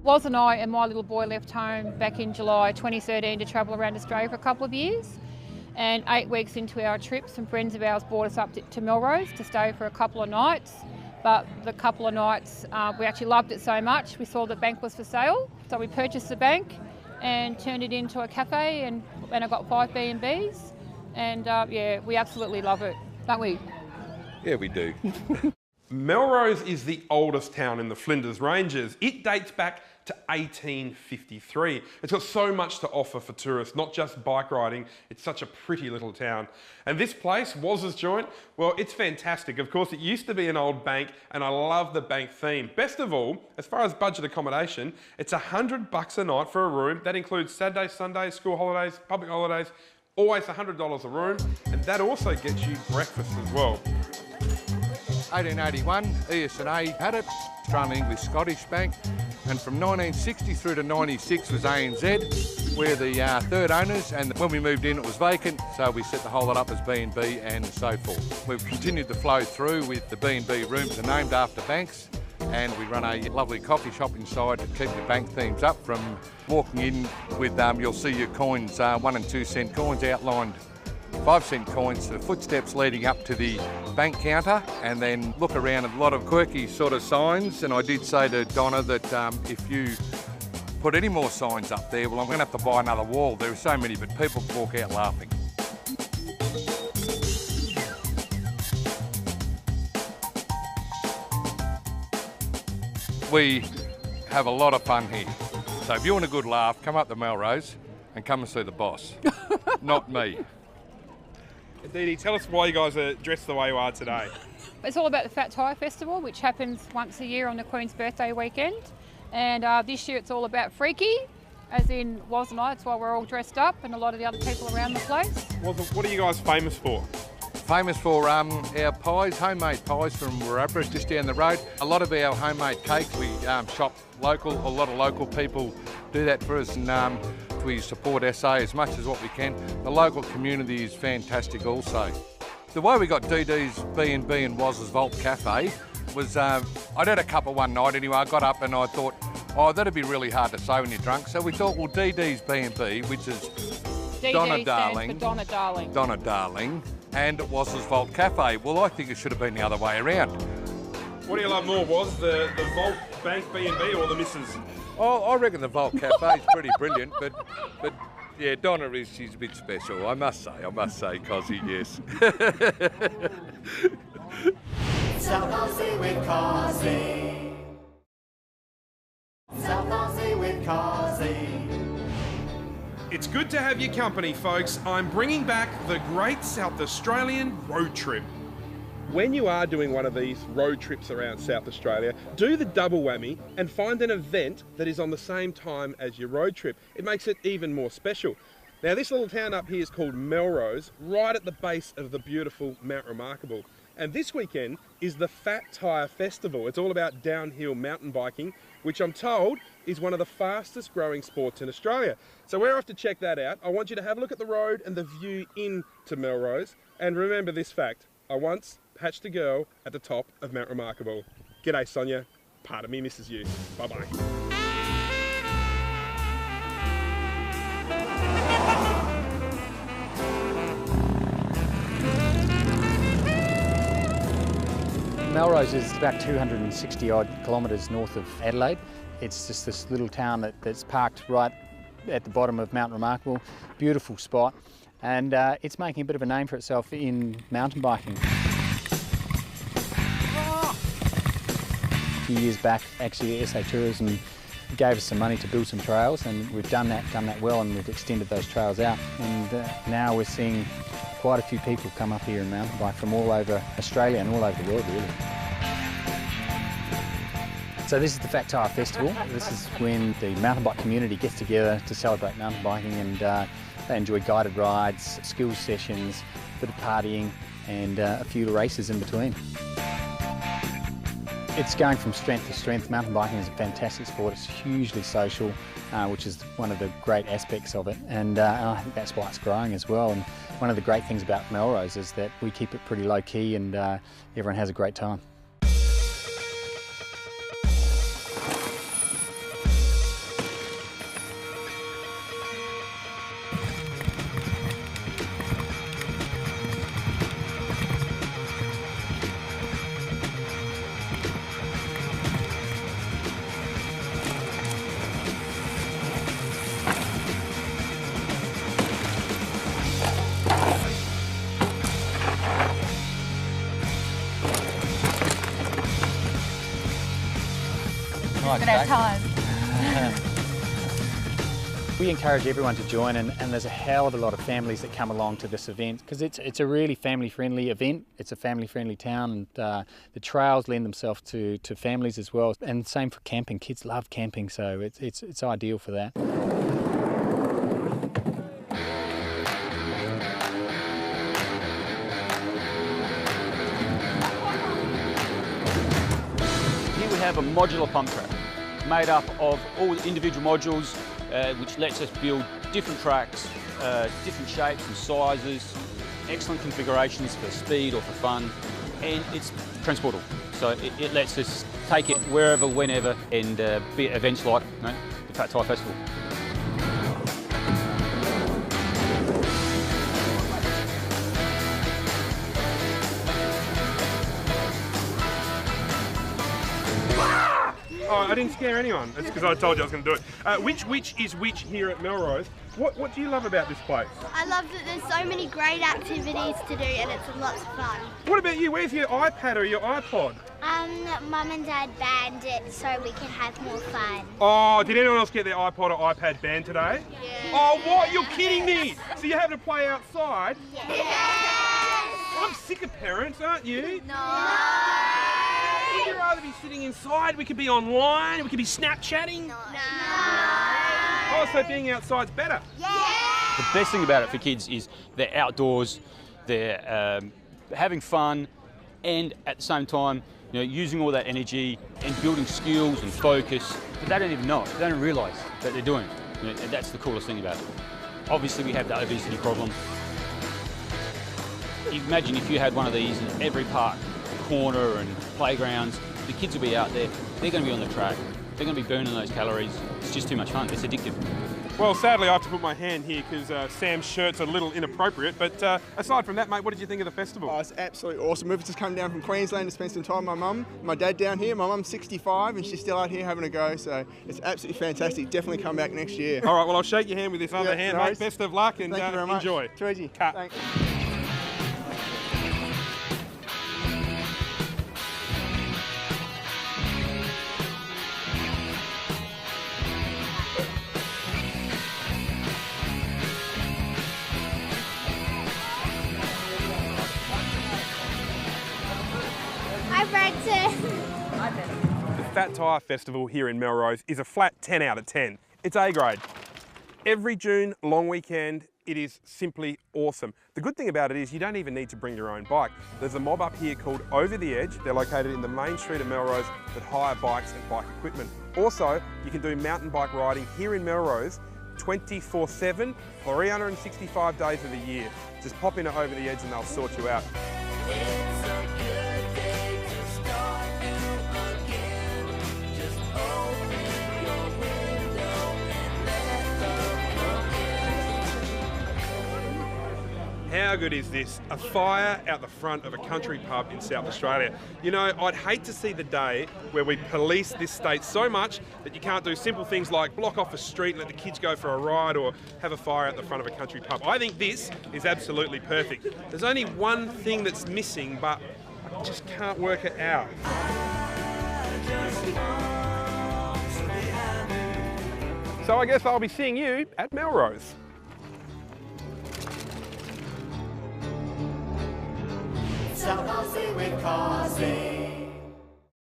Woz and I and my little boy left home back in July 2013 to travel around Australia for a couple of years. And 8 weeks into our trip, some friends of ours brought us up to Melrose to stay for a couple of nights. But the couple of nights, we actually loved it so much, we saw the bank was for sale. So we purchased the bank and turned it into a cafe, and I got 5 B&Bs. And yeah, we absolutely love it, don't we? Yeah, we do. Melrose is the oldest town in the Flinders Ranges. It dates back to 1853. It's got so much to offer for tourists, not just bike riding. It's such a pretty little town. And this place, Wozza's Joint, well, it's fantastic. Of course, it used to be an old bank, and I love the bank theme. Best of all, as far as budget accommodation, it's $100 a night for a room. That includes Saturdays, Sundays, school holidays, public holidays, always $100 a room, and that also gets you breakfast as well. 1881, ES&A had it, Australian English Scottish Bank, and from 1960 through to 96 was ANZ. We're the third owners, and when we moved in it was vacant, so we set the whole lot up as B&B and so forth. We've continued to flow through with the B&B rooms are named after banks, and we run a lovely coffee shop inside to keep the bank themes up. From walking in with, you'll see your coins, 1 and 2 cent coins outlined, 5 cent coins, the footsteps leading up to the bank counter, and then look around at a lot of quirky sort of signs. And I did say to Donna that if you put any more signs up there, well, I'm going to have to buy another wall. There are so many, but people walk out laughing. We have a lot of fun here. So if you want a good laugh, come up to Melrose and come and see the boss, not me. Dee, tell us why you guys are dressed the way you are today. It's all about the Fat Tyre Festival, which happens once a year on the Queen's birthday weekend. And this year it's all about freaky, as in Woz and I. That's why we're all dressed up, and a lot of the other people around the place. What are you guys famous for? Famous for our pies, homemade pies from Warabra, just down the road. A lot of our homemade cakes, we shop local. A lot of local people do that for us, and we support SA as much as what we can. The local community is fantastic also. The way we got DD's B&B and Wozza's Vault Cafe was, I'd had a couple one night anyway. I got up and I thought, oh, that'd be really hard to say when you're drunk. So we thought, well, DD's B&B, which is DD Donna Darling. For Donna Darling. Donna Darling, and Wozza's Vault Cafe. Well, I think it should have been the other way around. What do you love more, Woz, the Vault Bank B&B or the Missus? Oh, I reckon the Vault Cafe is pretty brilliant, but yeah, Donna she's a bit special, I must say, Cosi, yes. South Aussie with Cosi. South Aussie with Cosi. It's good to have your company, folks. I'm bringing back the Great South Australian Road Trip. When you are doing one of these road trips around South Australia, do the double whammy and find an event that is on the same time as your road trip. It makes it even more special. Now, this little town up here is called Melrose, right at the base of the beautiful Mount Remarkable. And this weekend is the Fat Tyre Festival. It's all about downhill mountain biking, which I'm told is one of the fastest growing sports in Australia. So we're off to check that out. I want you to have a look at the road and the view into Melrose. And remember this fact, I once patched a girl at the top of Mount Remarkable. G'day, Sonia. Part of me misses you. Bye-bye. Melrose is about 260 odd kilometres north of Adelaide. It's just this little town that's parked right at the bottom of Mount Remarkable. Beautiful spot, and it's making a bit of a name for itself in mountain biking. A few years back, actually SA Tourism gave us some money to build some trails, and we've done that well, and we've extended those trails out. And now we're seeing quite a few people come up here and mountain bike from all over Australia and all over the world, really. So this is the Fat Tyre Festival. This is when the mountain bike community gets together to celebrate mountain biking, and they enjoy guided rides, skills sessions, a bit of partying, and a few races in between. It's going from strength to strength. Mountain biking is a fantastic sport. It's hugely social, which is one of the great aspects of it, and I think that's why it's growing as well. And one of the great things about Melrose is that we keep it pretty low key, and everyone has a great time. We just don't have time. We encourage everyone to join, and there's a hell of a lot of families that come along to this event because it's a really family-friendly event. It's a family-friendly town, and the trails lend themselves to families as well. And same for camping. Kids love camping, so it's ideal for that. Here we have a modular pump track made up of all individual modules, which lets us build different tracks, different shapes and sizes, excellent configurations for speed or for fun, and it's transportable. So it lets us take it wherever, whenever, and be at events like the Fat Tyre Festival. Oh, I didn't scare anyone. That's because I told you I was going to do it. Which is which here at Melrose? What do you love about this place? I love that there's so many great activities to do and it's lots of fun. What about you? Where's your iPad or your iPod? Mum and Dad banned it so we can have more fun. Oh, did anyone else get their iPod or iPad banned today? Yeah. Oh, what? You're kidding me! So you're having to play outside? Yes. I'm sick of parents, aren't you? No. Would you rather be sitting inside? We could be online, we could be Snapchatting. No. Oh, so being outside's better? Yeah. The best thing about it for kids is they're outdoors, they're having fun, and at the same time, using all that energy and building skills and focus that they don't even know, they don't realise that they're doing. And that's the coolest thing about it. Obviously, we have the obesity problem. Imagine if you had one of these in every park, corner and playgrounds. The kids will be out there, they're going to be on the track, they're going to be burning those calories. It's just too much fun, it's addictive. Well, sadly, I have to put my hand here because Sam's shirt's a little inappropriate. But aside from that, mate, what did you think of the festival? Oh, it's absolutely awesome. We've just come down from Queensland to spend some time with my mum, my dad down here. My mum's 65 and she's still out here having a go, so it's absolutely fantastic. Definitely come back next year. All right, well, I'll shake your hand with this other hand, no mate. worries. Best of luck and Thank you very much. enjoy. Too easy. Cut. Thanks. Hi, Brenton. The Fat Tyre Festival here in Melrose is a flat 10 out of 10. It's A grade. Every June long weekend, it is simply awesome. The good thing about it is you don't even need to bring your own bike. There's a mob up here called Over the Edge. They're located in the main street of Melrose that hire bikes and bike equipment. Also, you can do mountain bike riding here in Melrose 24/7, 365 days of the year. Just pop in at Over the Edge and they'll sort you out. How good is this? A fire out the front of a country pub in South Australia. You know, I'd hate to see the day where we police this state so much that you can't do simple things like block off a street and let the kids go for a ride or have a fire out the front of a country pub. I think this is absolutely perfect. There's only one thing that's missing, but I just can't work it out. So I guess I'll be seeing you at Melrose. South Aussie with Cosi.